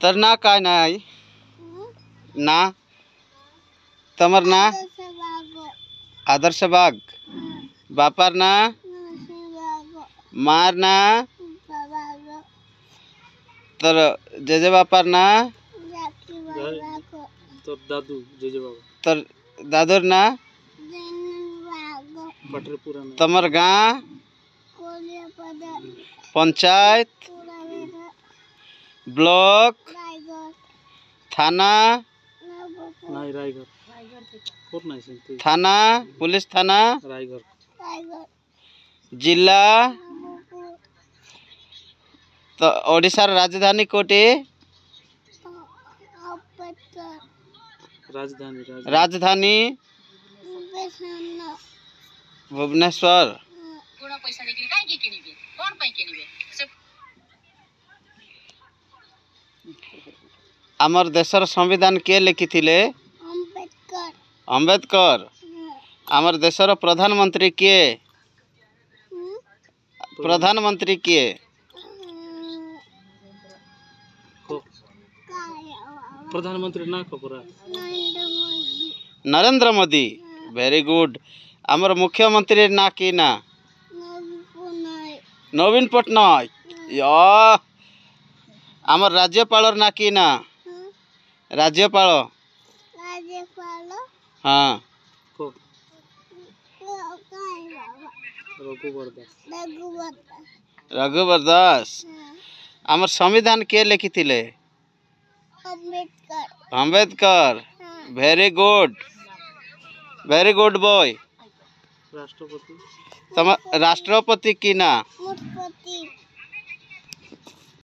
तर ना काय नाही ना तमर ना आदर्श बाग बापार ना मार ना तर जेजे बापार ना तो दादू जेजे बाबा तर दादर ना तमर गाँ पंचायत ब्लॉक थाना नहीं रायगढ़ थाना पुलिस थाना रायगढ़ जिला तो ओडिशार राजधानी कोटी राजधानी राजधानी भुवनेश्वर आमर देशर संविधान के लिखिथिले अंबेडकर आमर देशर प्रधानमंत्री किए प्रधानमंत्री किए प्रधानमंत्री ना खबरा नरेंद्र मोदी वेरी गुड आमर मुख्यमंत्री ना की ना नवीन पटनायक या आमर राज्यपाल ना की ना राज्यपाल हाँ रघुवर दास आमर संविधान के लिखिथिले अंबेडकर वेरी गुड बॉय राष्ट्रपति राष्ट्रपति की ना